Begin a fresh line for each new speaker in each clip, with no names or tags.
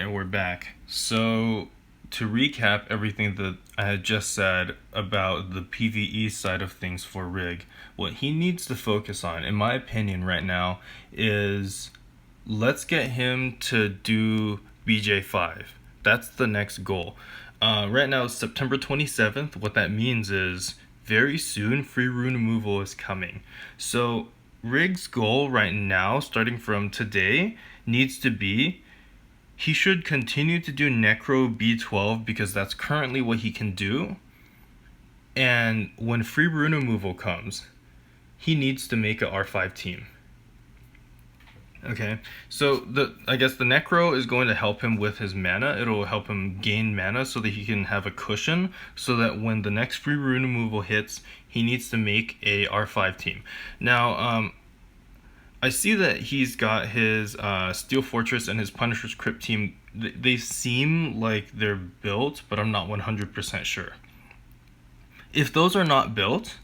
Alright, we're back. So, to recap everything that I had just said about the PvE side of things for Rig, what he needs to focus on, in my opinion right now, is let's get him to do BJ5. That's the next goal. Right now, it's September 27th. What that means is very soon, free rune removal is coming. So, Rig's goal right now, starting from today, needs to be he should continue to do Necro B12 because that's currently what he can do. And when free rune removal comes, he needs to make an R5 team. Okay, so I guess the Necro is going to help him with his mana. It'll help him gain mana so that he can have a cushion, so that when the next free rune removal hits, he needs to make a R5 team. Now, I see that he's got his Steel Fortress and his Punisher's Crypt team. They seem like they're built, but I'm not 100% sure. If those are not built,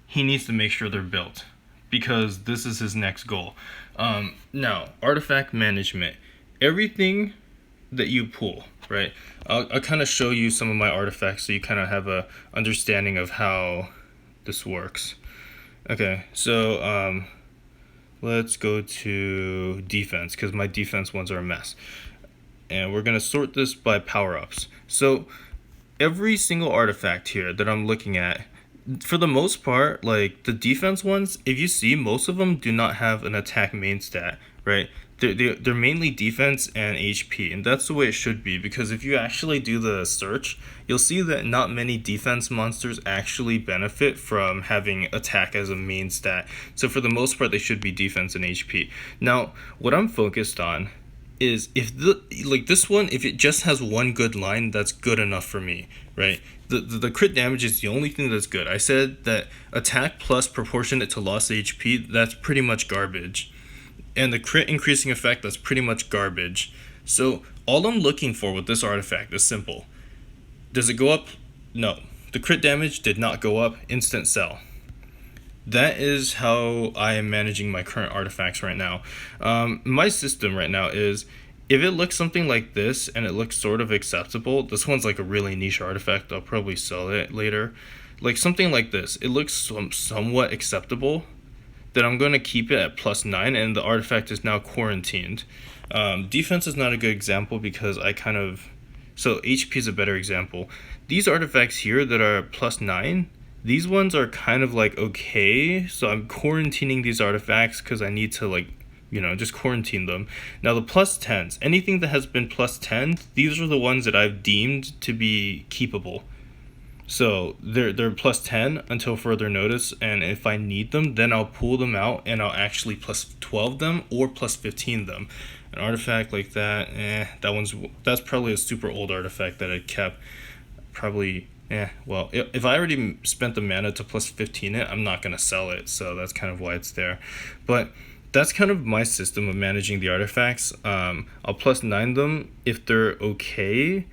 he needs to make sure they're built, because this is his next goal. Now, artifact management. Everything that you pull, right? I'll kind of show you some of my artifacts so you kind of have a understanding of how this works. Okay, so let's go to defense, because my defense ones are a mess. And we're going to sort this by power-ups. So every single artifact here that I'm looking at, for the most part, like the defense ones, if you see, most of them do not have an attack main stat, right? They're mainly defense and HP, and that's the way it should be, because if you actually do the search, you'll see that not many defense monsters actually benefit from having attack as a main stat. So for the most part, they should be defense and HP. Now, what I'm focused on is if this one, if it just has one good line, that's good enough for me, right? The crit damage is the only thing that's good. I said that attack plus proportionate to lost HP, that's pretty much garbage. And the crit increasing effect, that's pretty much garbage. So all I'm looking for with this artifact is simple. Does it go up? No. The crit damage did not go up. Instant sell. That is how I am managing my current artifacts right now. My system right now is, if it looks something like this and it looks sort of acceptable, this one's like a really niche artifact, I'll probably sell it later. Like something like this, it looks somewhat acceptable, then I'm going to keep it at +9, and the artifact is now quarantined. Defense is not a good example because so HP is a better example. These artifacts here that are +9, these ones are kind of like okay, so I'm quarantining these artifacts because I need to just quarantine them. Now the +10s, anything that has been +10, these are the ones that I've deemed to be keepable. So they're +10 until further notice, and if I need them, then I'll pull them out and I'll actually +12 them or +15 them. An artifact like that, that's probably a super old artifact that I kept. Probably, well, if I already spent the mana to +15 it, I'm not gonna sell it, so that's kind of why it's there. But that's kind of my system of managing the artifacts. I'll +9 them if they're okay,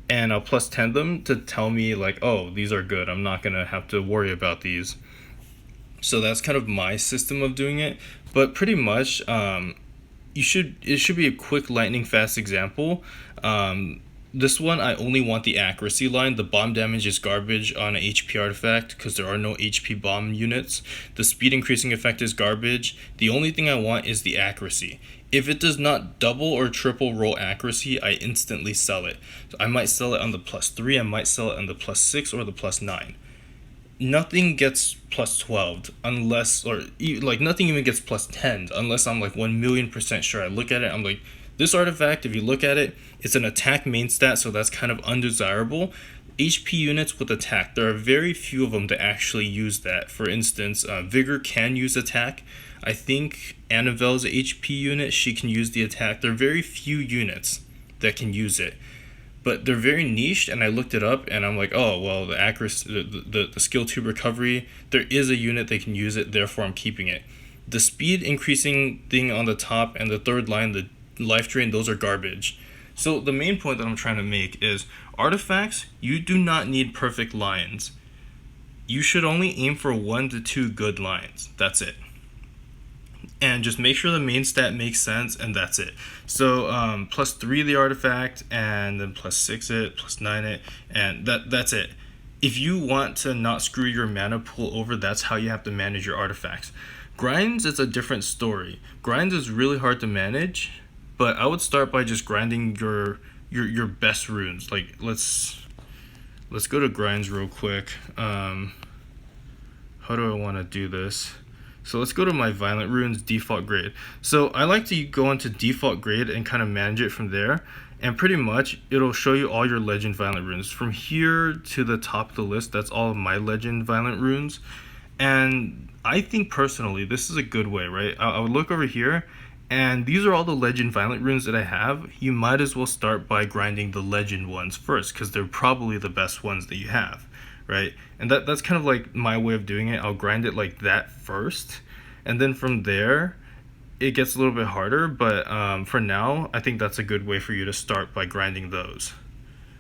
and I'll +10 them to tell me like, oh, these are good, I'm not gonna have to worry about these. So that's kind of my system of doing it. But pretty much it should be a quick lightning fast example. This one, I only want the accuracy line. The bomb damage is garbage on an HP artifact because there are no HP bomb units. The speed increasing effect is garbage. The only thing I want is the accuracy. If it does not double or triple roll accuracy, I instantly sell it. So I might sell it on the +3, I might sell it on the +6 or the +9. Nothing gets +12 unless, nothing even gets +10 unless I'm like 1,000,000% sure. I look at it, I'm like, this artifact, if you look at it, it's an attack main stat, so that's kind of undesirable. HP units with attack, there are very few of them that actually use that. For instance, Vigor can use attack. I think Annabelle's HP unit, she can use the attack. There are very few units that can use it, but they're very niched, and I looked it up and I'm like, oh, well, the accuracy, the skill tube recovery, there is a unit that can use it, therefore I'm keeping it. The speed increasing thing on the top and the third line, the life drain, those are garbage. So the main point that I'm trying to make is artifacts, you do not need perfect lines. You should only aim for 1 to 2 good lines. That's it. and just make sure the main stat makes sense, and that's it. So +3 the artifact, and then +6 it, +9 it, and that's it. If you want to not screw your mana pool over, that's how you have to manage your artifacts. Grinds is a different story. Grinds is really hard to manage, but I would start by just grinding your best runes. Like let's go to grinds real quick. How do I want to do this? So let's go to my violent runes default grade. So I like to go into default grade and kind of manage it from there. And pretty much it'll show you all your legend violent runes. From here to the top of the list, that's all of my legend violent runes. And I think personally, this is a good way, right? I would look over here, and these are all the legend violent runes that I have. You might as well start by grinding the legend ones first, because they're probably the best ones that you have. Right, and that's kind of like my way of doing it. I'll grind it like that first, and then from there it gets a little bit harder, but for now I think that's a good way for you to start, by grinding those.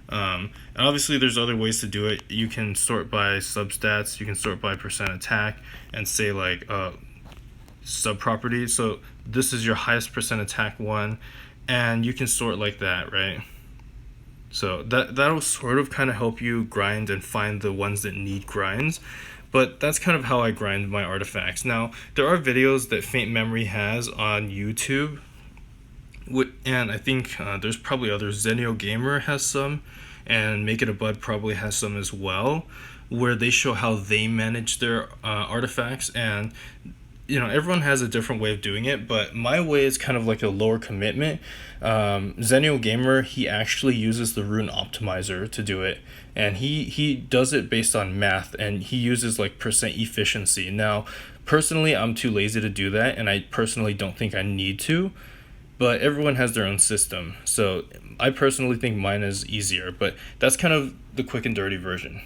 And obviously there's other ways to do it. You can sort by substats, you can sort by percent attack, and say like sub properties. So this is your highest percent attack one, and you can sort like that, right? So that'll sort of kind of help you grind and find the ones that need grinds. But that's kind of how I grind my artifacts. Now, there are videos that Faint Memory has on YouTube, and I think there's probably others. Zenio Gamer has some, and Make It a Bud probably has some as well, where they show how they manage their artifacts. And everyone has a different way of doing it, but my way is kind of like a lower commitment. Zenio Gamer, he actually uses the rune optimizer to do it, and he does it based on math, and he uses like percent efficiency. Now, personally, I'm too lazy to do that, and I personally don't think I need to, but everyone has their own system. So I personally think mine is easier, but that's kind of the quick and dirty version.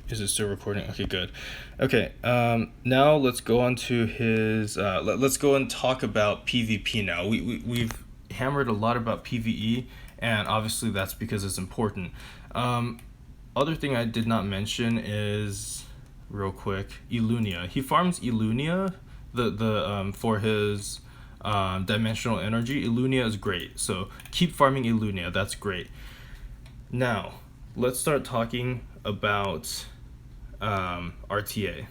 Is it still recording? Okay, good. Okay, now let's go on to his. Let's go and talk about PvP now. We've hammered a lot about PvE, and obviously that's because it's important. Other thing I did not mention is, real quick, Illunia. He farms Illunia for his dimensional energy. Illunia is great, so keep farming Illunia. That's great. Now let's start talking about RTA.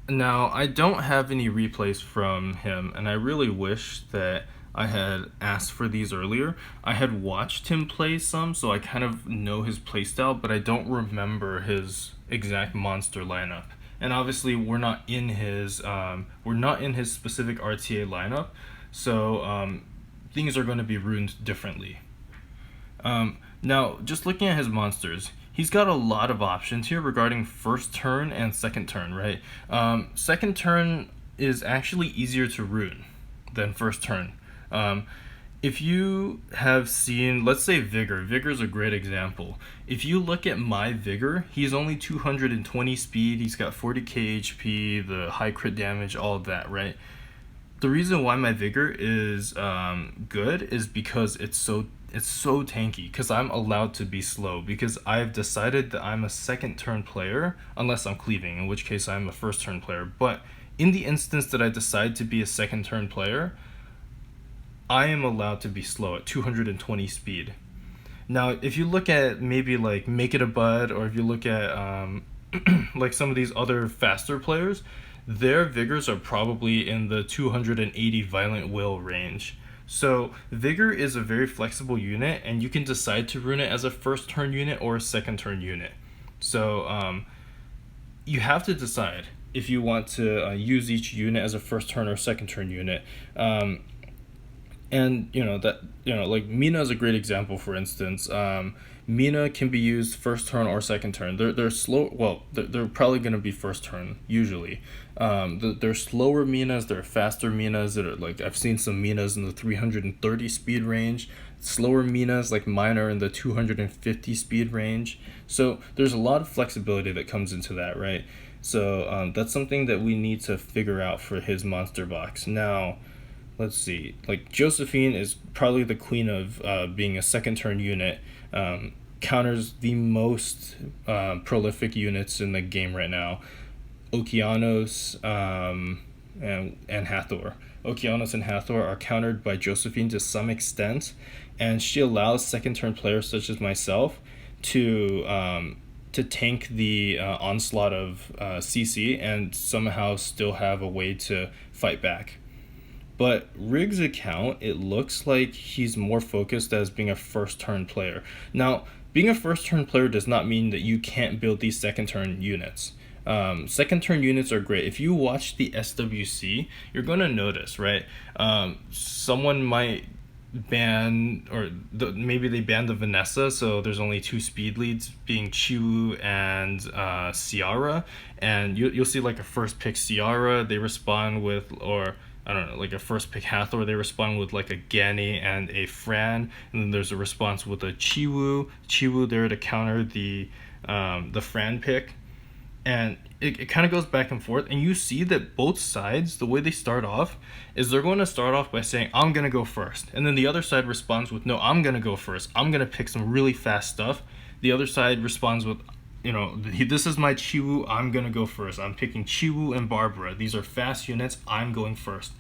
Now, I don't have any replays from him, and I really wish that I had asked for these earlier. I had watched him play some, so I kind of know his playstyle, but I don't remember his exact monster lineup. And obviously, we're not in his specific RTA lineup, so things are going to be ruined differently. Now, just looking at his monsters, he's got a lot of options here regarding first turn and second turn, right? Second turn is actually easier to rune than first turn. If you have seen, let's say Vigor. Vigor's a great example. If you look at my Vigor, he's only 220 speed, he's got 40k HP, the high crit damage, all of that, right? The reason why my Vigor is good is because it's so tanky, because I'm allowed to be slow, because I've decided that I'm a second turn player, unless I'm cleaving, in which case I'm a first turn player. But in the instance that I decide to be a second turn player, I am allowed to be slow at 220 speed. Now, if you look at maybe like Make It a Bud, or if you look at like some of these other faster players, their Vigors are probably in the 280 violent will range. So Vigor is a very flexible unit, and you can decide to rune it as a first turn unit or a second turn unit. So you have to decide if you want to use each unit as a first turn or second turn unit. And like Mina is a great example. For instance, Mina can be used first turn or second turn. They're slow. Well, they're probably going to be first turn usually. They're slower Minas. They're faster Minas. That are like, I've seen some Minas in the 330 speed range. Slower Minas like mine are in the 250 speed range. So there's a lot of flexibility that comes into that, right? So that's something that we need to figure out for his monster box. Now, let's see. Like Josephine is probably the queen of being a second turn unit. counters the most prolific units in the game right now. Okeanos and Hathor. Okeanos and Hathor are countered by Josephine to some extent, and she allows second turn players such as myself to tank the onslaught of CC and somehow still have a way to fight back. But Rig's account, it looks like he's more focused as being a first turn player. Now, being a first turn player does not mean that you can't build these second turn units. Second turn units are great. If you watch the SWC, you're going to notice, right? Someone might ban, or maybe they banned the Vanessa, so there's only 2 speed leads, being Chiwu and Ciara, and you'll see like a first pick Ciara, they respond with, or I don't know, like a first pick Hathor, they respond with like a Gani and a Fran, and then there's a response with a Chiwu there to counter the Fran pick, and it kind of goes back and forth, and you see that both sides, the way they start off is they're going to start off by saying, I'm going to go first, and then the other side responds with, no, I'm going to go first, I'm going to pick some really fast stuff. The other side responds with, you know, this is my Chiwu, I'm going to go first, I'm picking Chiwu and Barbara, these are fast units, I'm going first.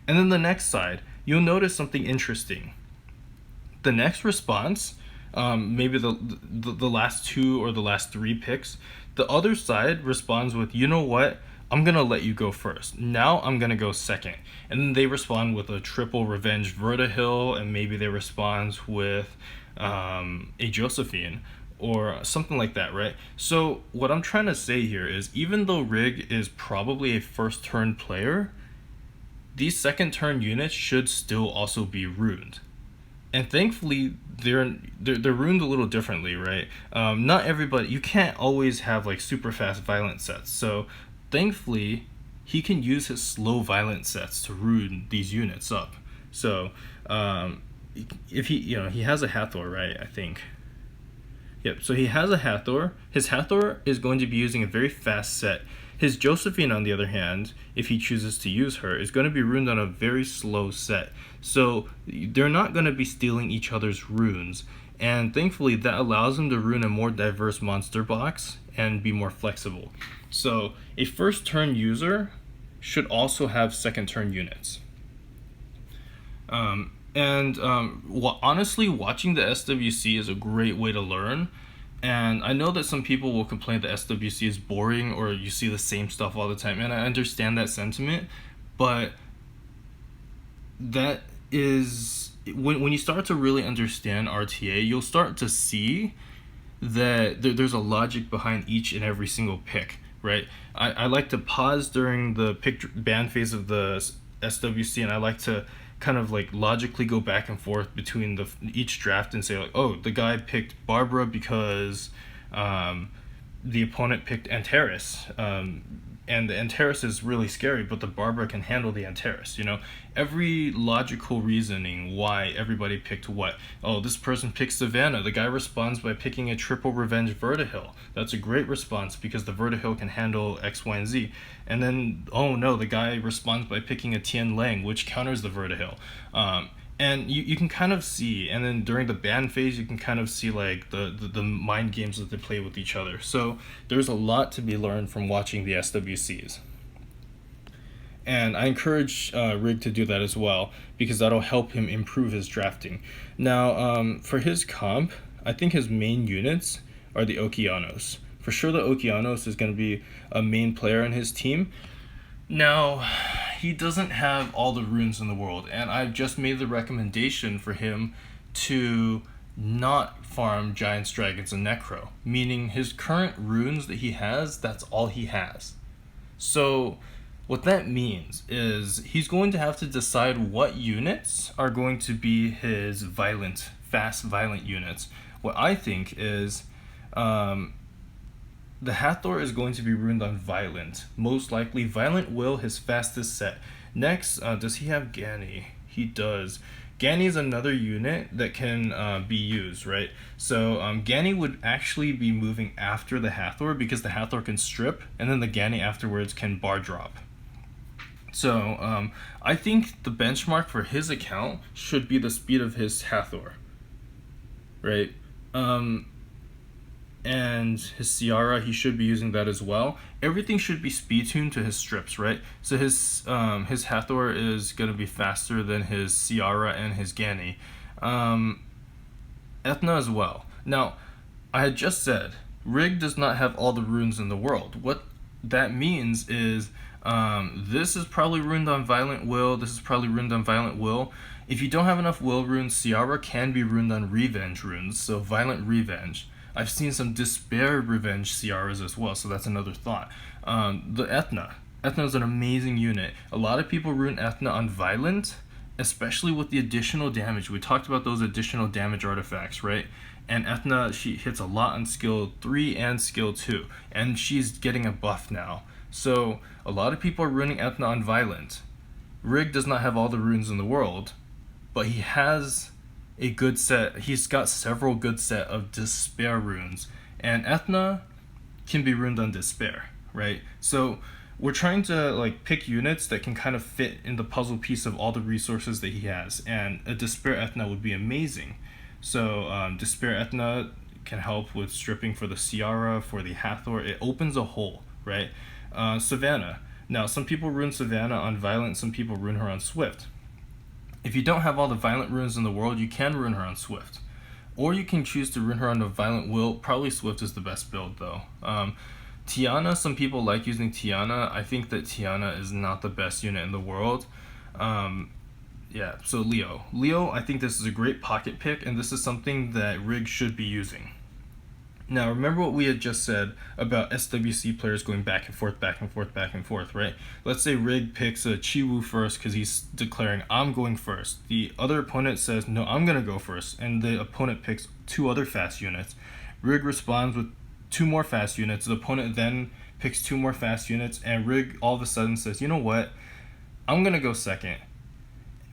And then the next side, you'll notice something interesting. The next response, maybe the last 2 or the last 3 picks, the other side responds with, you know what, I'm going to let you go first. Now I'm going to go second. And then they respond with a triple revenge Vertihill, and maybe they respond with a Josephine or something like that, right? So what I'm trying to say here is, even though Rig is probably a first turn player, these second turn units should still also be ruined. And thankfully, they're ruined a little differently, right? Not everybody, you can't always have like super fast violent sets. So thankfully, he can use his slow violent sets to ruin these units up. So if he has a Hathor, right? I think. Yep. So he has a Hathor. His Hathor is going to be using a very fast set. His Josephine, on the other hand, if he chooses to use her, is going to be ruined on a very slow set. So they're not going to be stealing each other's runes. And thankfully, that allows them to rune a more diverse monster box and be more flexible. So a first turn user should also have second turn units. Honestly, watching the SWC is a great way to learn. And I know that some people will complain that SWC is boring or you see the same stuff all the time, and I understand that sentiment, but that is, when you start to really understand RTA, you'll start to see that there's a logic behind each and every single pick, right? I like to pause during the pick ban phase of the SWC, and I like to kind of like logically go back and forth between each draft and say like, oh, the guy picked Barbara because the opponent picked Antares, and the Antares is really scary, but the Barbara can handle the Antares. You know, every logical reasoning why everybody picked what. Oh, this person picks Savannah. The guy responds by picking a triple revenge Vertihill. That's a great response because the Vertihill can handle X, Y, and Z. And then, oh no, the guy responds by picking a Tian Lang, which counters the Vertihill. And you can kind of see, and then during the ban phase, you can kind of see like the mind games that they play with each other. So there's a lot to be learned from watching the SWCs. And I encourage Rig to do that as well, because that'll help him improve his drafting. Now, for his comp, I think his main units are the Okeanos. For sure the Okeanos is going to be a main player in his team. Now, he doesn't have all the runes in the world, and I've just made the recommendation for him to not farm Giants, Dragons, and Necro, meaning his current runes that he has, that's all he has. So what that means is he's going to have to decide what units are going to be his fast violent units. What I think is the Hathor is going to be ruined on Violent. Most likely, Violent will his fastest set. Next, does he have Gani? He does. Gani is another unit that can be used, right? So Gani would actually be moving after the Hathor because the Hathor can strip, and then the Gani afterwards can bar drop. So I think the benchmark for his account should be the speed of his Hathor, right? and his Ciara, he should be using that as well. Everything should be speed tuned to his strips, right? So his Hathor is going to be faster than his Ciara and his Gani. Ethna as well. Now, I had just said, Rig does not have all the runes in the world. What that means is this is probably ruined on Violent Will, this is probably ruined on Violent Will. If you don't have enough Will runes, Ciara can be ruined on Revenge runes, so Violent Revenge. I've seen some Despair Revenge Ciaras as well, so that's another thought. The Ethna. Ethna is an amazing unit. A lot of people rune Ethna on Violent, especially with the additional damage. We talked about those additional damage artifacts, right? And Ethna, she hits a lot on skill 3 and skill 2, and she's getting a buff now. So a lot of people are runing Ethna on Violent. Rig does not have all the runes in the world, but he has a good set. He's got several good set of Despair runes, and Ethna can be ruined on Despair, right? So we're trying to like pick units that can kind of fit in the puzzle piece of all the resources that he has, and a Despair Ethna would be amazing. So Despair Ethna can help with stripping for the Ciara, for the Hathor. It opens a hole, right? Savannah. Now, some people ruin Savannah on Violent, some people ruin her on Swift. If you don't have all the Violent runes in the world, you can ruin her on Swift. Or you can choose to ruin her on the Violent Will. Probably Swift is the best build, though. Tiana, some people like using Tiana. I think that Tiana is not the best unit in the world. Yeah, so Leo. Leo, I think this is a great pocket pick, and this is something that Rig should be using. Now, remember what we had just said about SWC players going back and forth, back and forth, back and forth, right? Let's say Rig picks a Chiwu first because he's declaring, I'm going first. The other opponent says, no, I'm going to go first, and the opponent picks 2 other fast units. Rig responds with 2 more fast units. The opponent then picks 2 more fast units, and Rig all of a sudden says, you know what? I'm going to go second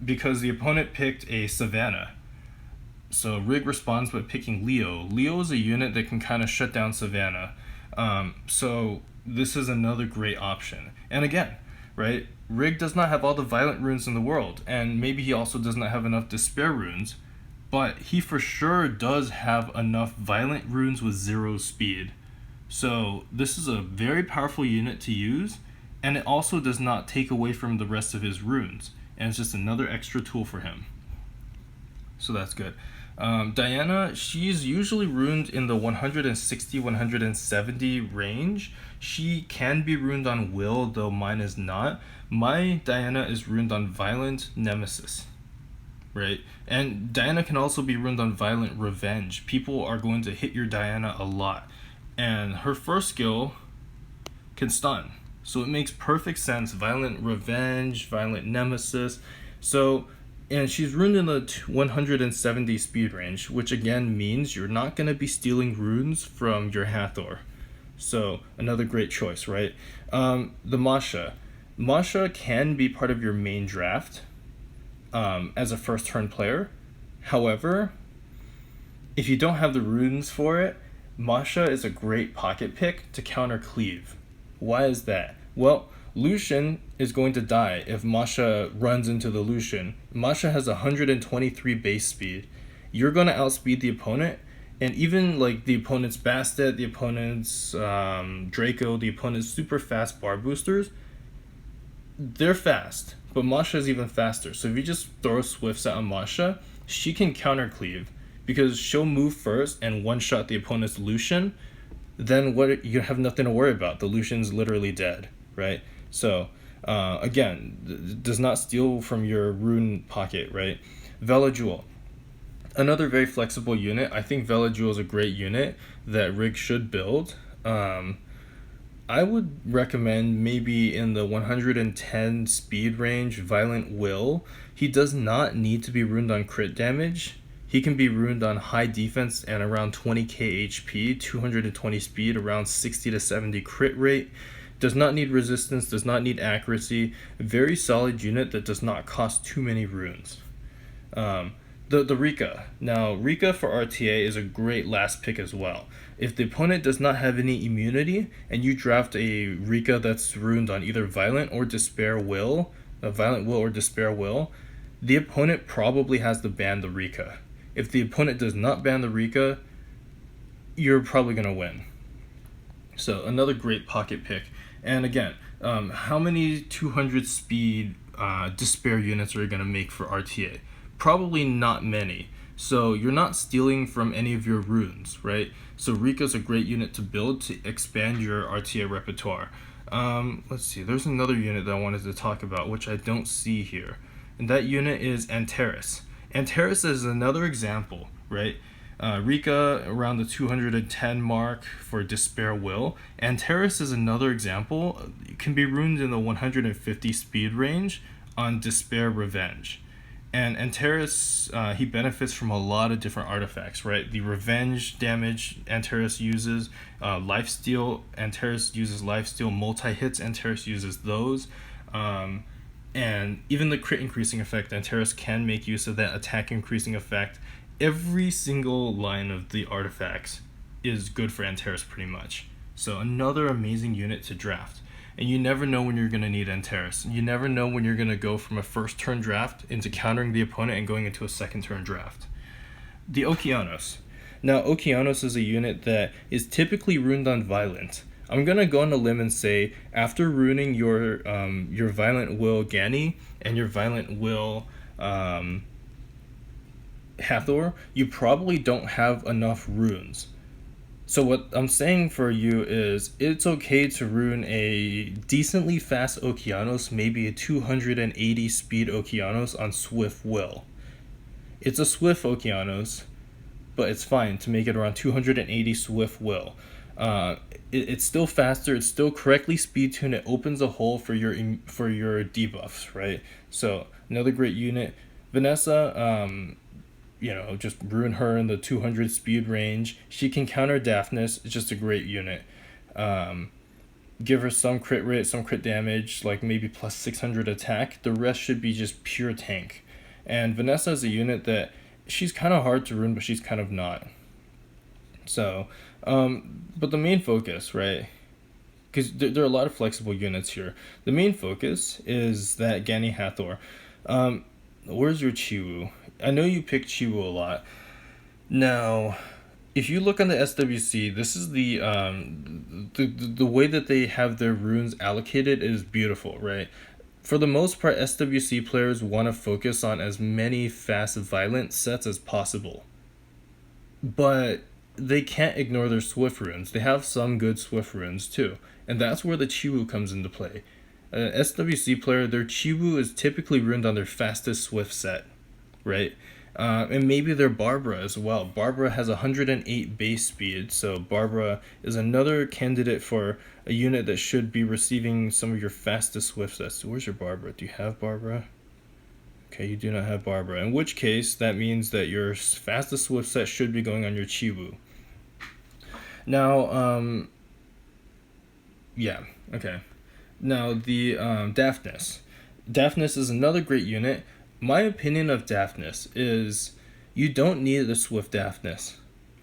because the opponent picked a Savannah. So Rig responds by picking Leo. Leo is a unit that can kind of shut down Savannah. So this is another great option. And again, right, Rig does not have all the Violent runes in the world, and maybe he also does not have enough Despair runes, but he for sure does have enough Violent runes with 0 speed. So this is a very powerful unit to use, and it also does not take away from the rest of his runes, and it's just another extra tool for him. So that's good. Diana, she's usually ruined in the 160-170 range. She can be ruined on Will, though mine is not. My Diana is ruined on Violent Nemesis, right? And Diana can also be ruined on Violent Revenge. People are going to hit your Diana a lot, and her first skill can stun. So it makes perfect sense. Violent Revenge, Violent Nemesis. And she's ruined in the 170 speed range, which again means you're not going to be stealing runes from your Hathor. So another great choice, right? The Masha. Masha can be part of your main draft as a first turn player. However, if you don't have the runes for it, Masha is a great pocket pick to counter cleave. Why is that? Well, Lucian is going to die if Masha runs into the Lucian. Masha has 123 base speed. You're going to outspeed the opponent, and even like the opponent's Bastet, the opponent's Draco, the opponent's super fast bar boosters, they're fast, but Masha is even faster. So if you just throw Swifts out on Masha, she can counter cleave because she'll move first and one-shot the opponent's Lucian. Then you have nothing to worry about. The Lucian's literally dead, right? So, again, does not steal from your rune pocket, right? Vela Jewel. Another very flexible unit. I think Vela Jewel is a great unit that Rig should build. I would recommend maybe in the 110 speed range, Violent Will. He does not need to be ruined on crit damage. He can be ruined on high defense and around 20k HP, 220 speed, around 60 to 70 crit rate. Does not need resistance, does not need accuracy. Very solid unit that does not cost too many runes. The Rika. Now, Rika for RTA is a great last pick as well. If the opponent does not have any immunity, and you draft a Rika that's ruined on either Violent or Despair Will, a Violent Will or Despair Will, the opponent probably has to ban the Rika. If the opponent does not ban the Rika, you're probably going to win. So another great pocket pick. And again, how many 200 speed despair units are you going to make for RTA? Probably not many. So you're not stealing from any of your runes, right? So Rika's a great unit to build to expand your RTA repertoire. Let's see, there's another unit that I wanted to talk about, which I don't see here. And that unit is Antares. Antares is another example, right? Rika around the 210 mark for Despair Will. Antares is another example. It can be ruined in the 150 speed range on Despair Revenge. And Antares, he benefits from a lot of different artifacts, right? The revenge damage Antares uses, lifesteal, Antares uses lifesteal, multi-hits, Antares uses those. And even the crit increasing effect, Antares can make use of that attack increasing effect. Every single line of the artifacts is good for Antares pretty much. So another amazing unit to draft. And you never know when you're going to need Antares. You never know when you're going to go from a first turn draft into countering the opponent and going into a second turn draft. The Okeanos. Now, Okeanos is a unit that is typically ruined on Violent. I'm going to go on a limb and say, after ruining your Violent Will Gani and your Violent Will Hathor, you probably don't have enough runes. So what I'm saying for you is, it's okay to rune a decently fast Okeanos, maybe a 280 speed Okeanos on Swift Will. It's a Swift Okeanos, but it's fine to make it around 280 Swift Will. It's still faster, it's still correctly speed tuned, it opens a hole for your debuffs, right? So another great unit. Vanessa, just ruin her in the 200 speed range. She can counter Daphnis. It's just a great unit. Give her some crit rate, some crit damage, like maybe plus 600 attack. The rest should be just pure tank. And Vanessa is a unit that she's kind of hard to ruin, but she's kind of not. So, but the main focus, right? Because there are a lot of flexible units here. The main focus is that Gani Hathor. Where's your Chiwu? I know you picked Chiwu a lot. Now, if you look on the SWC, this is the way that they have their runes allocated is beautiful, right? For the most part, SWC players want to focus on as many fast violent sets as possible. But they can't ignore their Swift runes. They have some good Swift runes too. And that's where the Chiwu comes into play. An SWC player, their Chiwu is typically ruined on their fastest Swift set, right? And maybe their Barbara as well. Barbara has 108 base speed, so Barbara is another candidate for a unit that should be receiving some of your fastest Swift sets. Where's your Barbara? Do you have Barbara? Okay, you do not have Barbara. In which case, that means that your fastest Swift set should be going on your Chiwu. Now, yeah, okay. Now, the Daphnis. Daphnis is another great unit. My opinion of Daphnis is you don't need a Swift Daphnis.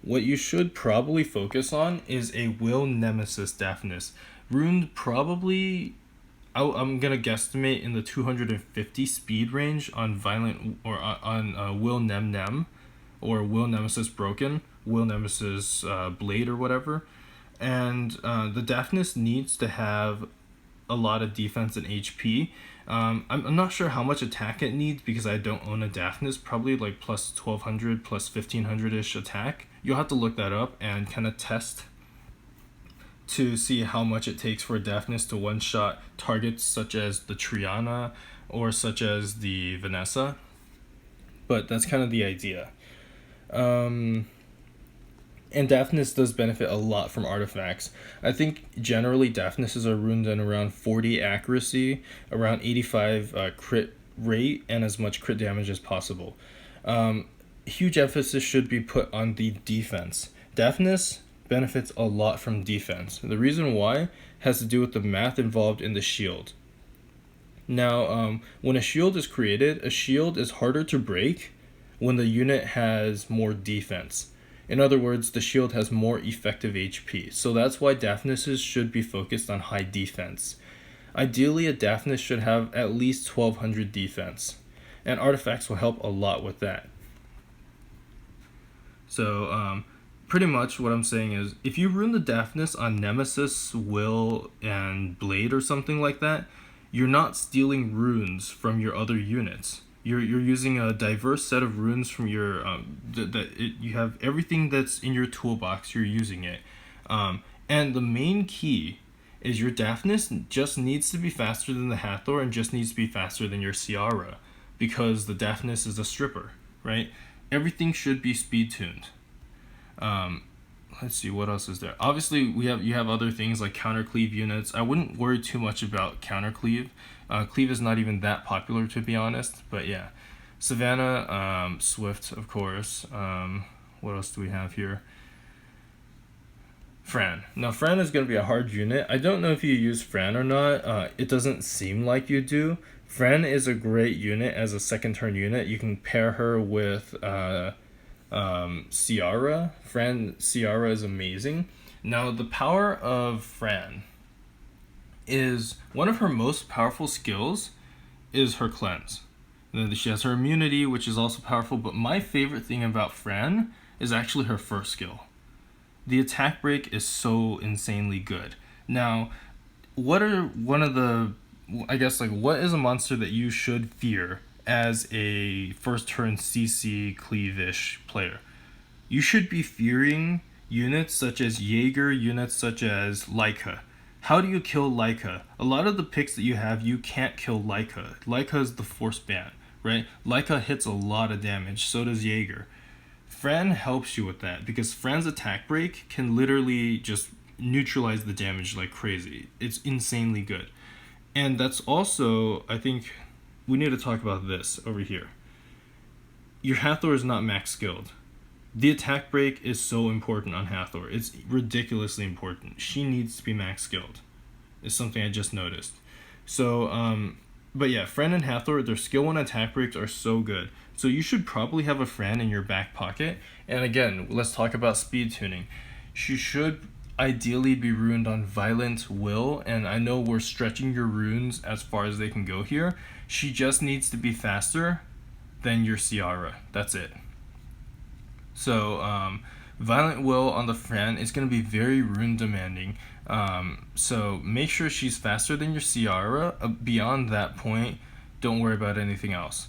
What you should probably focus on is a Will Nemesis Daphnis. Ruined probably, I'm going to guesstimate in the 250 speed range on Violent, or on Will Nem Nem, or Will Nemesis Broken, Will Nemesis Blade or whatever. And the Daphnis needs to have a lot of defense and HP. I'm not sure how much attack it needs because I don't own a Daphnis. Probably like plus 1200, plus 1500-ish attack. You'll have to look that up and kind of test to see how much it takes for a Daphnis to one-shot targets such as the Triana or such as the Vanessa. But that's kind of the idea. And Daphnis does benefit a lot from artifacts. I think generally Daphnises are ruined in around 40 accuracy, around 85 crit rate, and as much crit damage as possible. Huge emphasis should be put on the defense. Daphnis benefits a lot from defense. The reason why has to do with the math involved in the shield. Now, when a shield is created, a shield is harder to break when the unit has more defense. In other words, the shield has more effective HP. So that's why Daphnises should be focused on high defense. Ideally, a Daphnis should have at least 1200 defense. And artifacts will help a lot with that. So pretty much what I'm saying is, if you rune the Daphnis on Nemesis, Will, and Blade or something like that, you're not stealing runes from your other units. You're using a diverse set of runes from your you have everything that's in your toolbox. You're using it, and the main key is your Daphnis just needs to be faster than the Hathor and just needs to be faster than your Ciara, because the Daphnis is a stripper, right? Everything should be speed tuned. Let's see, what else is there? Obviously, you have other things like counter cleave units. I wouldn't worry too much about counter cleave. Cleave is not even that popular, to be honest. But yeah, Savannah, Swift, of course. What else do we have here? Fran. Now, Fran is going to be a hard unit. I don't know if you use Fran or not. It doesn't seem like you do. Fran is a great unit as a second turn unit. You can pair her with Ciara. Ciara is amazing. Now, the power of Fran is one of her most powerful skills is her cleanse. Then she has her immunity, which is also powerful, but my favorite thing about Fran is actually her first skill. The attack break is so insanely good. Now, what is a monster that you should fear as a first turn CC cleavish player? You should be fearing units such as Jaeger, units such as Leica. How do you kill Leica? A lot of the picks that you have, you can't kill Leica. Leica is the force ban, right? Leica hits a lot of damage, so does Jaeger. Fran helps you with that because Fran's attack break can literally just neutralize the damage like crazy. It's insanely good. And that's also, I think, we need to talk about this over here. Your Hathor is not max skilled. The attack break is so important on Hathor. It's ridiculously important. She needs to be max skilled. It's something I just noticed. So, but yeah, Fran and Hathor, their skill 1 attack breaks are so good. So you should probably have a Fran in your back pocket. And again, let's talk about speed tuning. She should ideally be runed on Violent Will, and I know we're stretching your runes as far as they can go here. She just needs to be faster than your Ciara. That's it. So Violent Will on the Fran is going to be very rune demanding. So make sure she's faster than your Ciara. Beyond that point, don't worry about anything else.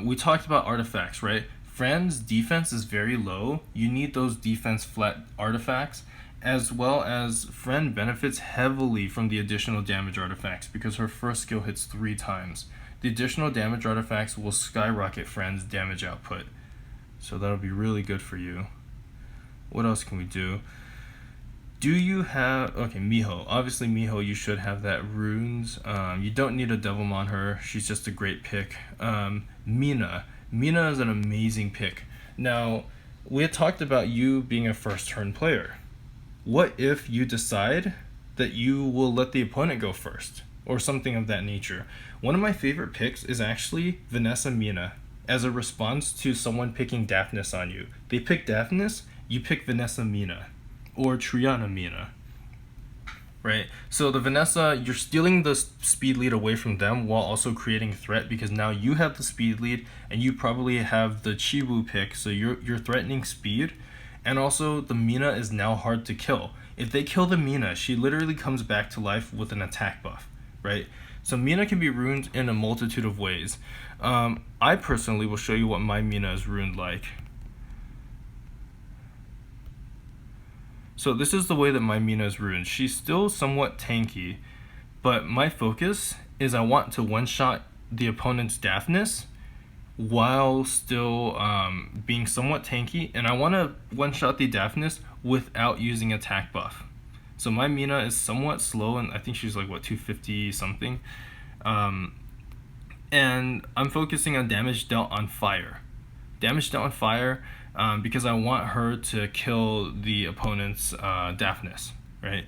We talked about artifacts, right? Fran's defense is very low. You need those defense flat artifacts, as well as Fran benefits heavily from the additional damage artifacts because her first skill hits 3 times. The additional damage artifacts will skyrocket Fran's damage output. So that'll be really good for you. What else can we do? Do you have... Okay, Miho. Obviously, Miho, you should have that runes. You don't need a Devilmon on her. She's just a great pick. Mina. Mina is an amazing pick. Now, we had talked about you being a first turn player. What if you decide that you will let the opponent go first? Or something of that nature. One of my favorite picks is actually Vanessa Mina, as a response to someone picking Daphnis on you. They pick Daphnis, you pick Vanessa Mina. Or Triana Mina. Right? So the Vanessa, you're stealing the speed lead away from them while also creating threat, because now you have the speed lead and you probably have the Chiwu pick, so you're threatening speed. And also the Mina is now hard to kill. If they kill the Mina, she literally comes back to life with an attack buff, right? So Mina can be ruined in a multitude of ways. I personally will show you what my Mina is ruined like. So this is the way that my Mina is ruined. She's still somewhat tanky, but my focus is I want to one-shot the opponent's Daphnis while still being somewhat tanky, and I want to one-shot the Daphnis without using attack buff. So my Mina is somewhat slow, and I think she's like, what, 250 something? And I'm focusing on damage dealt on fire. Damage dealt on fire, because I want her to kill the opponent's Daphnis, right?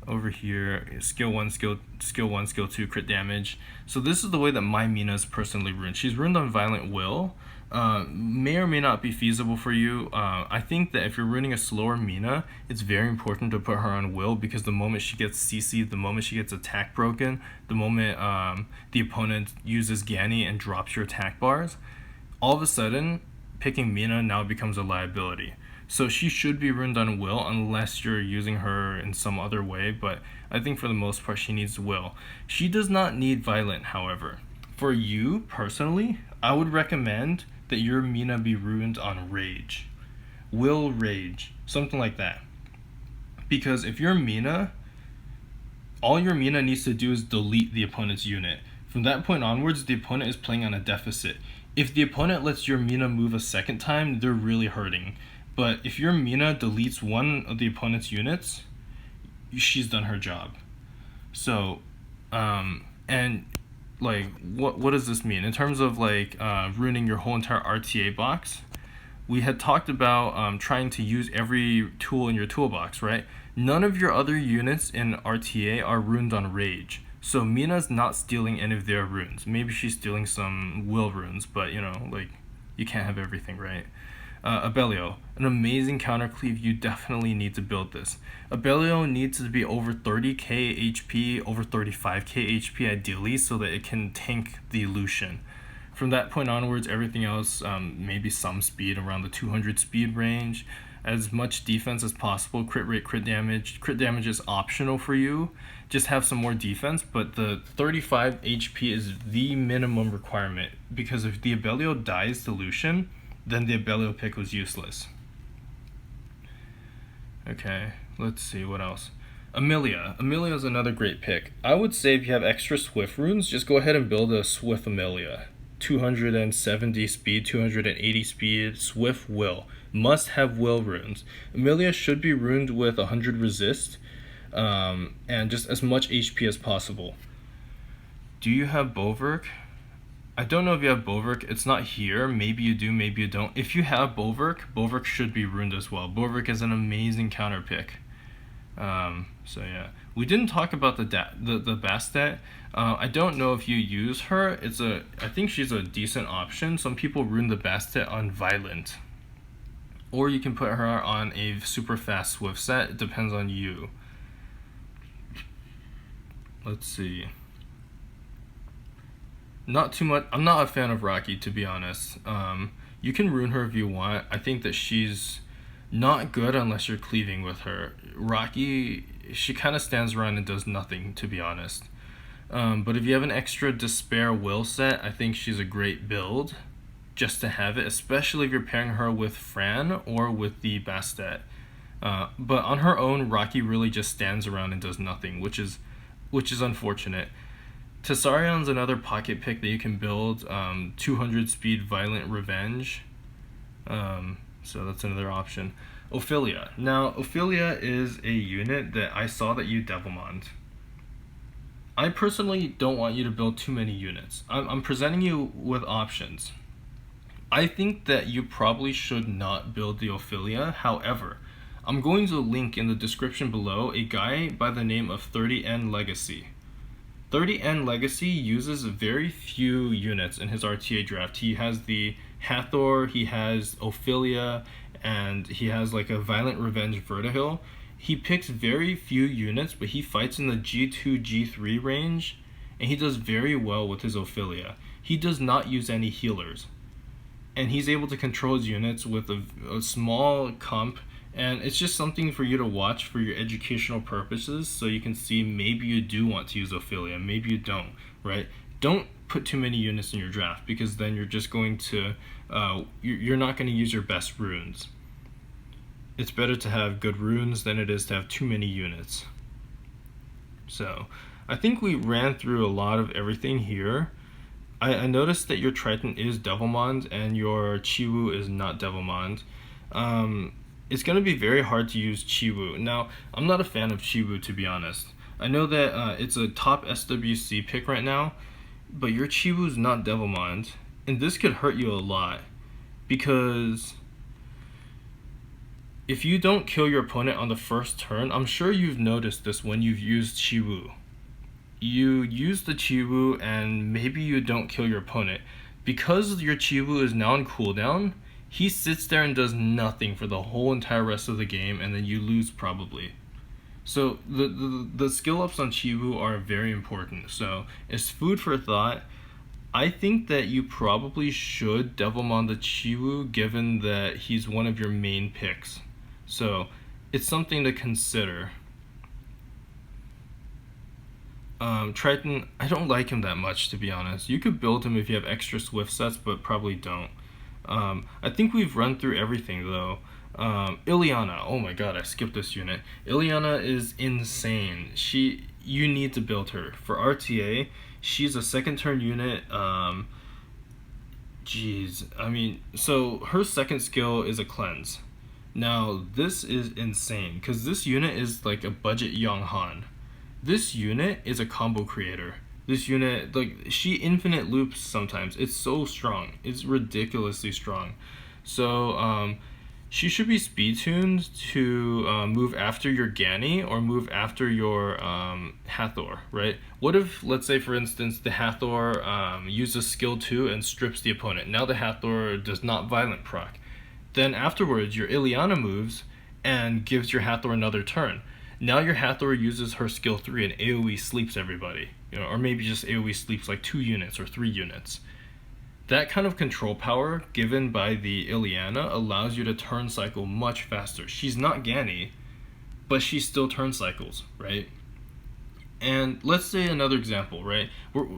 Over here, skill 1, skill 2, crit damage. So this is the way that my Mina is personally ruined. She's ruined on Violent Will. May or may not be feasible for you. I think that if you're running a slower Mina, it's very important to put her on Will, because the moment she gets CC'd, the moment she gets attack broken, the moment the opponent uses Ganny and drops your attack bars, all of a sudden, picking Mina now becomes a liability. So she should be ruined on will unless you're using her in some other way, but I think for the most part she needs will. She does not need violent, however. For you, personally, I would recommend that your Mina be ruined on rage. Will rage. Something like that. Because if you're Mina, all your Mina needs to do is delete the opponent's unit. From that point onwards, the opponent is playing on a deficit. If the opponent lets your Mina move a second time, they're really hurting. But if your Mina deletes one of the opponent's units, she's done her job. So, and like, what does this mean? In terms of like ruining your whole entire RTA box, we had talked about trying to use every tool in your toolbox, right? None of your other units in RTA are ruined on rage. So Mina's not stealing any of their runes. Maybe she's stealing some will runes, but you know, like, you can't have everything, right? Abellio, an amazing counter cleave. You definitely need to build this. Abellio needs to be over 30k HP, over 35k HP ideally, so that it can tank the Lucian. From that point onwards, everything else, maybe some speed around the 200 speed range, as much defense as possible, crit rate, crit damage. Crit damage is optional for you. Just have some more defense, but the 35 HP is the minimum requirement, because if the Abellio dies to Lucian, then the Abellio pick was useless. Okay, let's see what else. Amelia. Amelia is another great pick. I would say if you have extra Swift runes, just go ahead and build a Swift Amelia. 270 speed, 280 speed, Swift will. Must have will runes. Amelia should be ruined with 100 resist, and just as much HP as possible. Do you have Boverk? I don't know if you have Boverk. It's not here. Maybe you do, maybe you don't. If you have Boverk, Boverk should be ruined as well. Boverk is an amazing counter pick. So yeah, we didn't talk about the Bastet. I don't know if you use her. I think she's a decent option. Some people ruin the Bastet on Violent, or you can put her on a super fast Swift set. It depends on you. Let's see. Not too much. I'm not a fan of Rocky, to be honest. You can ruin her if you want. I think that she's not good unless you're cleaving with her. Rocky, she kind of stands around and does nothing, to be honest. But if you have an extra Despair will set, I think she's a great build just to have it, especially if you're pairing her with Fran or with the Bastet. But on her own, Rocky really just stands around and does nothing, which is unfortunate. Tessarion's another pocket pick that you can build. 200 speed Violent Revenge. So that's another option. Ophelia. Now, Ophelia is a unit that I saw that you Devilmond. I personally don't want you to build too many units. I'm presenting you with options. I think that you probably should not build the Ophelia. However, I'm going to link in the description below a guy by the name of 30N Legacy. 30N Legacy uses very few units in his RTA draft. He has the Hathor, he has Ophelia, and he has like a Violent Revenge Vertihill. He picks very few units, but he fights in the G2, G3 range, and he does very well with his Ophelia. He does not use any healers, and he's able to control his units with a small comp, and it's just something for you to watch for your educational purposes, so you can see maybe you do want to use Ophelia, maybe you don't, right? Don't put too many units in your draft, because then you're just going to, you're not going to use your best runes. It's better to have good runes than it is to have too many units. So, I think we ran through a lot of everything here. I noticed that your Triton is Devilmond and your Chiwu is not Devilmond. It's going to be very hard to use Chiwu. Now, I'm not a fan of Chiwu, to be honest. I know that it's a top SWC pick right now, but your Chiwu's not Devilmond, and this could hurt you a lot, because if you don't kill your opponent on the first turn, I'm sure you've noticed this when you've used Chiwu. You use the Chiwu and maybe you don't kill your opponent. Because your Chiwu is now on cooldown, he sits there and does nothing for the whole entire rest of the game, and then you lose probably. So the skill ups on Chiwu are very important. So it's food for thought. I think that you probably should Devilmon the Chiwu given that he's one of your main picks. So it's something to consider. Triton, I don't like him that much, to be honest. You could build him if you have extra Swift sets, but probably don't. I think we've run through everything, though. Ileana, oh my god, I skipped this unit. Ileana is insane. You need to build her. For RTA, she's a second turn unit. So her second skill is a cleanse. Now, this is insane, because this unit is like a budget Yonghan. This unit is a combo creator. This unit, like, she infinite loops sometimes. It's so strong. It's ridiculously strong. So, she should be speed tuned to move after your Gani or move after your Hathor, right? What if, let's say, for instance, the Hathor uses skill 2 and strips the opponent. Now the Hathor does not violent proc. Then afterwards, your Ileana moves and gives your Hathor another turn. Now your Hathor uses her skill 3 and AoE sleeps everybody. Or maybe just AoE sleeps like 2 units or 3 units. That kind of control power given by the Ileana allows you to turn cycle much faster. She's not Gani, but she still turn cycles, right? And let's say another example, right?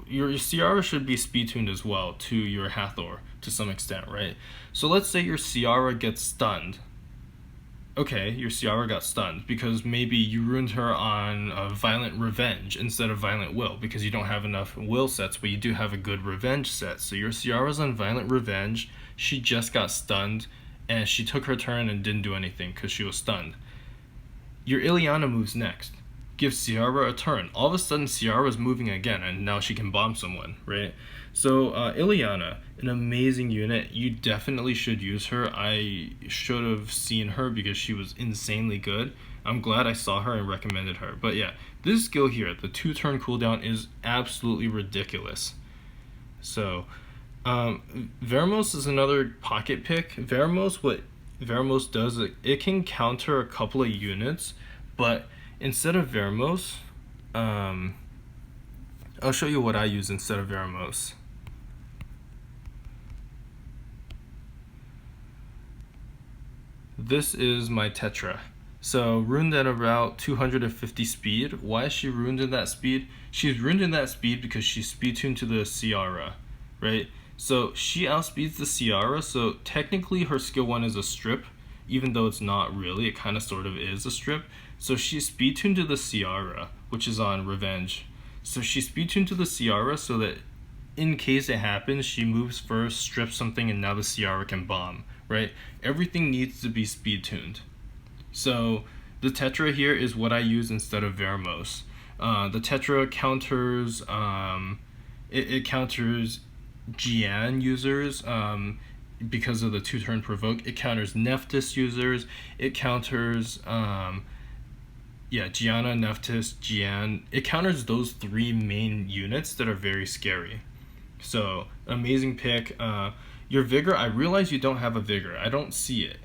Your Ciara should be speed tuned as well to your Hathor to some extent, right? So let's say your Ciara gets stunned. Okay, your Ciara got stunned because maybe you ruined her on Violent Revenge instead of Violent Will because you don't have enough Will sets, but you do have a good Revenge set. So your Ciara's on Violent Revenge, she just got stunned, and she took her turn and didn't do anything because she was stunned. Your Ileana moves next. Give Ciara a turn. All of a sudden, Ciara's moving again, and now she can bomb someone, right? So, Ileana, an amazing unit. You definitely should use her. I should have seen her because she was insanely good. I'm glad I saw her and recommended her. But yeah, this skill here, the 2-turn cooldown, is absolutely ridiculous. So, Veramos is another pocket pick. What Veramos does, it can counter a couple of units, but instead of Veramos, I'll show you what I use instead of Veramos. This is my Tetra. So ruined at about 250 speed. Why is she ruined in that speed? She's ruined in that speed because she's speed tuned to the Ciara, right? So she outspeeds the Ciara, so technically her skill 1 is a strip, even though it's not really, it kind of sort of is a strip. So she's speed tuned to the Ciara, which is on Revenge. So she's speed tuned to the Ciara so that in case it happens, she moves first, strips something, and now the Ciara can bomb, right? Everything needs to be speed tuned. So the Tetra here is what I use instead of Veramos. The Tetra counters, it counters Jian users because of the 2-turn provoke. It counters Nephthys users. It counters Gianna, Nephthys, Jian. It counters those 3 main units that are very scary. So, amazing pick. Your Vigor, I realize you don't have a Vigor. I don't see it.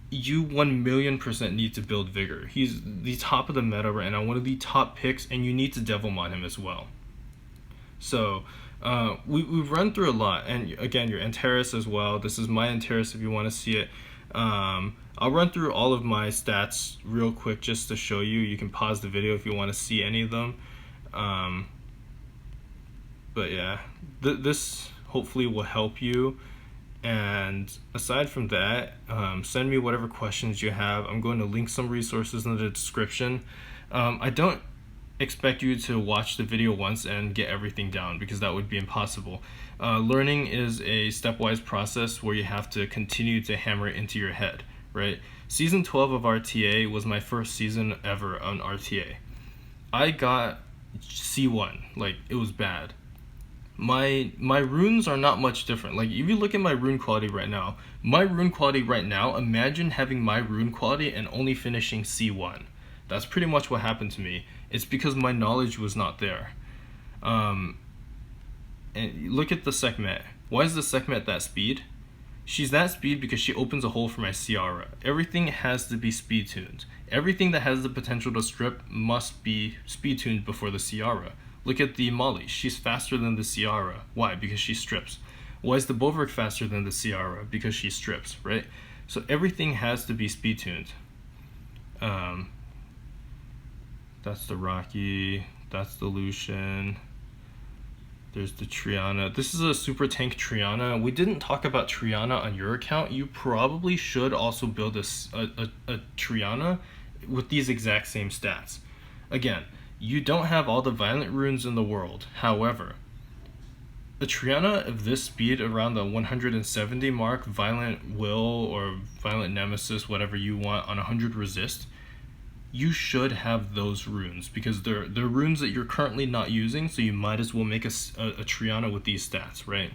You 1,000,000% need to build Vigor. He's the top of the meta right now, one of the top picks, and you need to Devilmon him as well. So, we've run through a lot, and again, your Antares as well. This is my Antares if you want to see it. I'll run through all of my stats real quick just to show you. You can pause the video if you want to see any of them. But yeah, this hopefully will help you. And aside from that, send me whatever questions you have. I'm going to link some resources in the description. I don't expect you to watch the video once and get everything down because that would be impossible. Learning is a stepwise process where you have to continue to hammer it into your head, right? Season 12 of RTA was my first season ever on RTA. I got C1, like it was bad. My runes are not much different. Like if you look at my rune quality right now, imagine having my rune quality and only finishing C1. That's pretty much what happened to me. It's because my knowledge was not there. And look at the Sekhmet. Why is the Sekhmet that speed? She's that speed because she opens a hole for my Ciara. Everything has to be speed tuned. Everything that has the potential to strip must be speed tuned before the Ciara. Look at the Molly. She's faster than the Ciara. Why? Because she strips. Why is the Bulwark faster than the Ciara? Because she strips, right? So everything has to be speed tuned. That's the Rocky. That's the Lucian. There's the Triana. This is a super tank Triana. We didn't talk about Triana on your account. You probably should also build a Triana with these exact same stats. Again, you don't have all the violent runes in the world. However, a Triana of this speed around the 170 mark, violent will or violent nemesis, whatever you want, on 100 resist, you should have those runes because they're runes that you're currently not using, so you might as well make a Triana with these stats, right?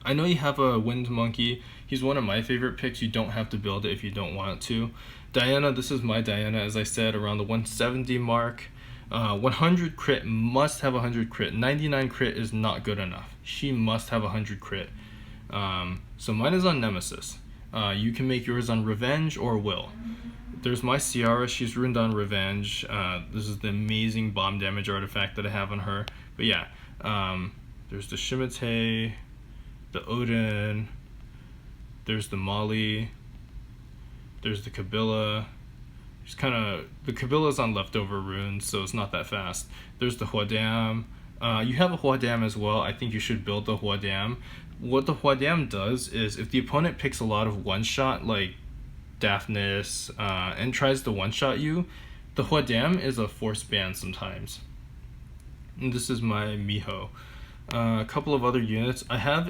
I know you have a Wind Monkey. He's one of my favorite picks. You don't have to build it if you don't want to. Diana, this is my Diana, as I said, around the 170 mark. 100 crit, must have 100 crit. 99 crit is not good enough. She must have 100 crit. So mine is on Nemesis. You can make yours on Revenge or Will. There's my Ciara, she's runed on Revenge. This is the amazing bomb damage artifact that I have on her. But yeah, there's the Shimate, the Odin, there's the Molly, there's the Kabila. The Kabila's on leftover runes, so it's not that fast. There's the Huadam. You have a Huadam as well. I think you should build the Huadam. What the Huadam does is if the opponent picks a lot of one-shot, like Daphnis, and tries to one-shot you, the Huadam is a force ban sometimes. And this is my Miho. A couple of other units. I have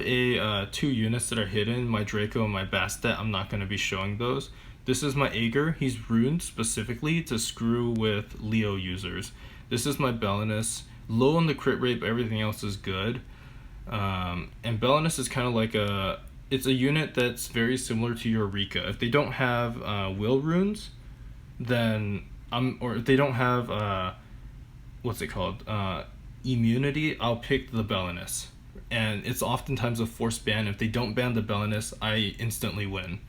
two units that are hidden, my Draco and my Bastet. I'm not going to be showing those. This is my Aegir. He's runed specifically to screw with Leo users. This is my Belinus. Low on the crit rate, but everything else is good. And Belinus is kind of like it's a unit that's very similar to your Rika. If they don't have will runes, then or if they don't have what's it called, immunity, I'll pick the Belinus. And it's oftentimes a force ban. If they don't ban the Belinus, I instantly win.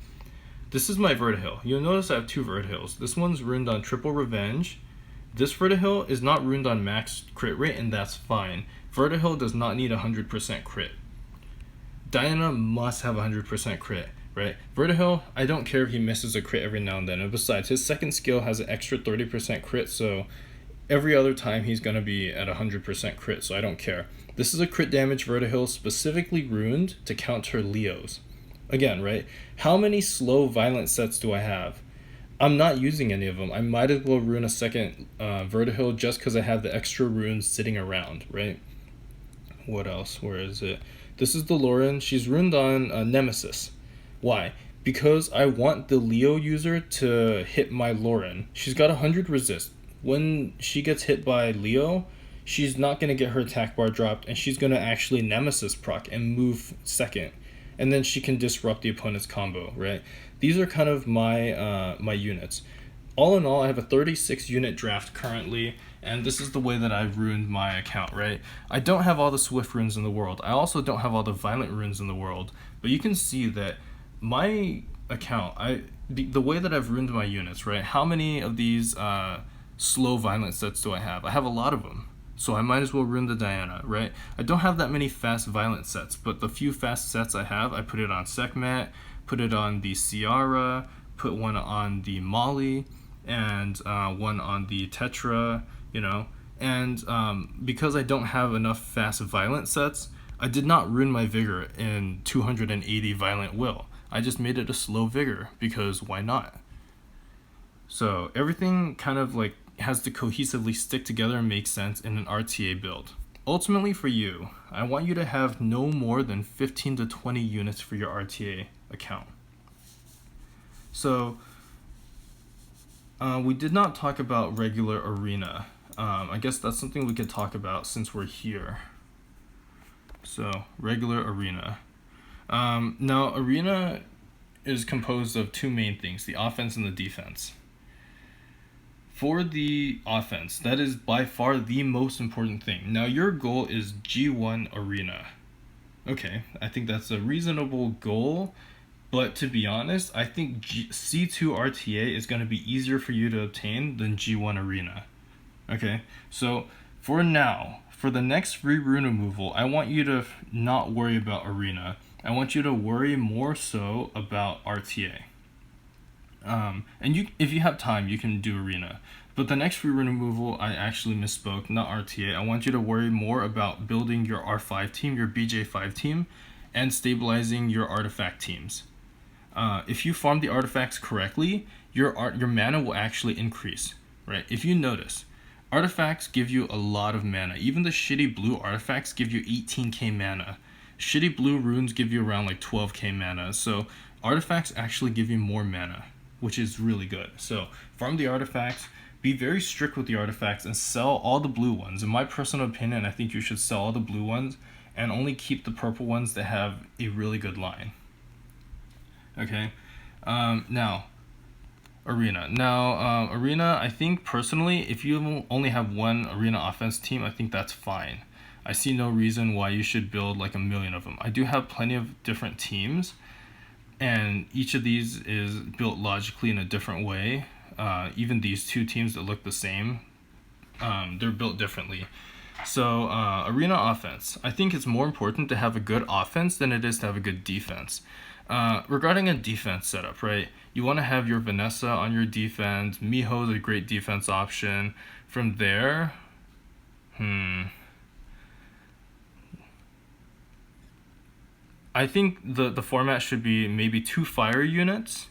This is my Vertihil. You'll notice I have two Vertihils. This one's runed on triple revenge. This Vertihil is not runed on max crit rate, and that's fine. Vertihil does not need 100% crit. Diana must have 100% crit, right? Vertihil, I don't care if he misses a crit every now and then. And besides, his second skill has an extra 30% crit, so every other time he's going to be at 100% crit, so I don't care. This is a crit damage Vertihil specifically runed to counter Leos. Again, right? How many slow violent sets do I have? I'm not using any of them. I might as well rune a second Vertihil just because I have the extra runes sitting around, right? What else? Where is it? This is the Lauren. She's runed on Nemesis. Why? Because I want the Leo user to hit my Lauren. She's got 100 resist. When she gets hit by Leo, she's not going to get her attack bar dropped, and she's going to actually Nemesis proc and move second. And then she can disrupt the opponent's combo, right? These are kind of my my units. All in all, I have a 36 unit draft currently, and this is the way that I've ruined my account, right? I don't have all the Swift runes in the world. I also don't have all the Violent runes in the world, but you can see that my account, the way that I've ruined my units, right? How many of these slow Violent sets do I have? I have a lot of them. So I might as well ruin the Diana, right? I don't have that many fast violent sets, but the few fast sets I have, I put it on Sekhmet, put it on the Ciara, put one on the Molly, and one on the Tetra, you know? And because I don't have enough fast violent sets, I did not ruin my Vigor in 280 violent will. I just made it a slow Vigor, because why not? So everything kind of like has to cohesively stick together and make sense in an RTA build. Ultimately for you, I want you to have no more than 15 to 20 units for your RTA account. So we did not talk about regular arena. I guess that's something we could talk about since we're here. So regular arena. Now arena is composed of two main things, the offense and the defense. For the offense, that is by far the most important thing. Now your goal is G1 arena. Okay, I think that's a reasonable goal, but to be honest, I think C2 RTA is going to be easier for you to obtain than G1 arena. Okay, so For now, for the next free rune removal, I want you to not worry about arena. I want you to worry more so about RTA. And if you have time, you can do arena. But the next free rune removal, I actually misspoke, not RTA. I want you to worry more about building your R5 team, your BJ5 team, and stabilizing your artifact teams. If you farm the artifacts correctly, your mana will actually increase, right? If you notice, artifacts give you a lot of mana. Even the shitty blue artifacts give you 18k mana. Shitty blue runes give you around like 12k mana. So artifacts actually give you more mana, which is really good. So farm the artifacts, be very strict with the artifacts, and sell all the blue ones. In my personal opinion, I think you should sell all the blue ones and only keep the purple ones that have a really good line. Okay, now arena. Arena, I think personally, if you only have one arena offense team, I think that's fine. I see no reason why you should build like a million of them. I do have plenty of different teams, and each of these is built logically in a different way. Even these two teams that look the same, they're built differently. So arena offense, I think it's more important to have a good offense than it is to have a good defense. Regarding a defense setup, right? You want to have your Vanessa on your defense. Miho is a great defense option. From there, I think the format should be maybe 2 fire units.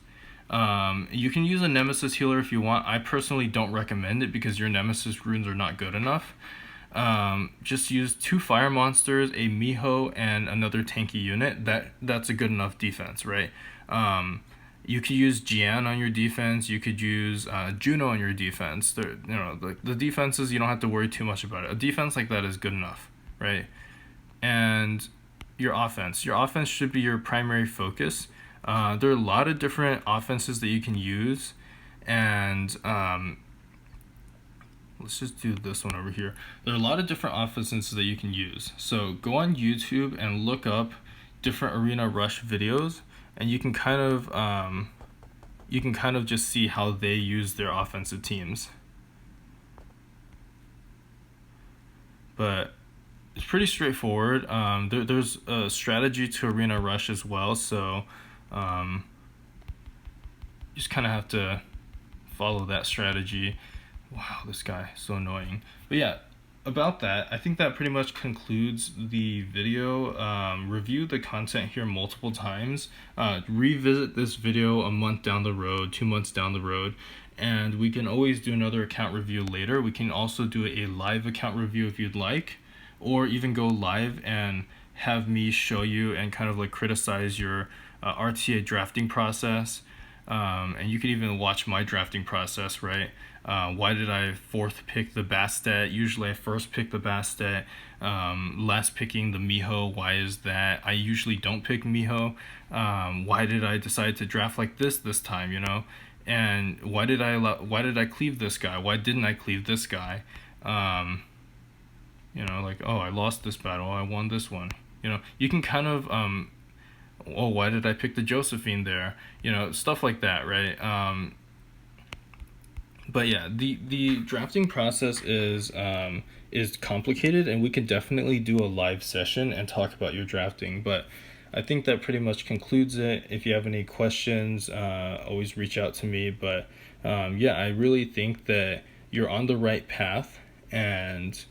You can use a Nemesis healer if you want. I personally don't recommend it because your Nemesis runes are not good enough. Just use 2 fire monsters, a Miho, and another tanky unit. That's a good enough defense, right? You could use Jian on your defense. You could use Juno on your defense. The defenses, you don't have to worry too much about it. A defense like that is good enough, right? And your offense should be your primary focus. There are a lot of different offenses that you can use, and let's just do this one over here. There are a lot of different offenses that you can use. So go on YouTube and look up different arena rush videos, and you can kind of just see how they use their offensive teams. But it's pretty straightforward. There's a strategy to arena rush as well, so you just kind of have to follow that strategy. Wow, this guy is so annoying. But yeah, about that, I think that pretty much concludes the video. Review the content here multiple times. Revisit this video a month down the road, 2 months down the road, and we can always do another account review later. We can also do a live account review if you'd like, or even go live and have me show you and kind of like criticize your RTA drafting process. And you can even watch my drafting process, right? Why did I fourth pick the Bastet? Usually I first pick the Bastet. Last picking the Miho. Why is that? I usually don't pick Miho. Why did I decide to draft like this time, you know? And why did I cleave this guy? Why didn't I cleave this guy? You know, like, oh, I lost this battle, I won this one. You know, you can kind of oh, why did I pick the Josephine there? You know, stuff like that, right? But yeah, the drafting process is complicated, and we could definitely do a live session and talk about your drafting. But I think that pretty much concludes it. If you have any questions, always reach out to me. But yeah, I really think that you're on the right path, and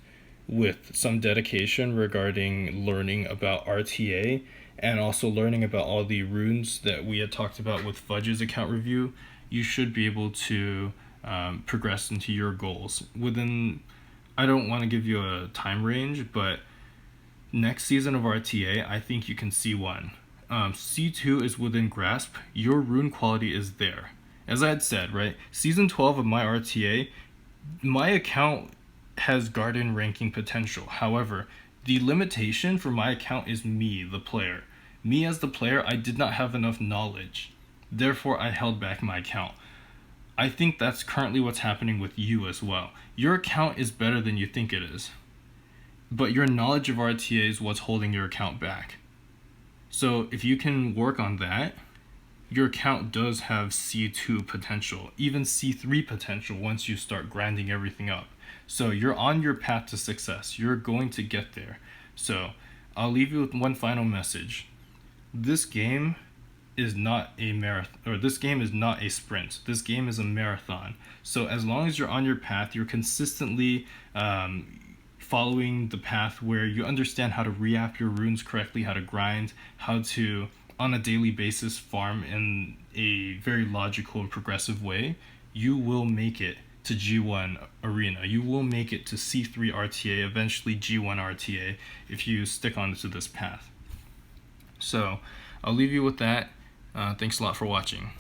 with some dedication regarding learning about RTA and also learning about all the runes that we had talked about with Fudge's account review, you should be able to progress into your goals within, I don't want to give you a time range, but next season of RTA, I think you can C1. C2 is within grasp. Your rune quality is there. As I had said, right, season 12 of my RTA, my account has garden ranking potential. However, the limitation for my account is me, the player. Me as the player, I did not have enough knowledge. Therefore, I held back my account. I think that's currently what's happening with you as well. Your account is better than you think it is, but your knowledge of RTA is what's holding your account back. So if you can work on that, your account does have C2 potential, even C3 potential once you start grinding everything up. So you're on your path to success. You're going to get there. So I'll leave you with one final message. This game is not a marathon, or this game is not a sprint. This game is a marathon. So as long as you're on your path, you're consistently following the path where you understand how to re-up your runes correctly, how to grind, how to on a daily basis farm in a very logical and progressive way, you will make it to G1 Arena. You will make it to C3 RTA, eventually G1 RTA, if you stick on to this path. So I'll leave you with that. Thanks a lot for watching.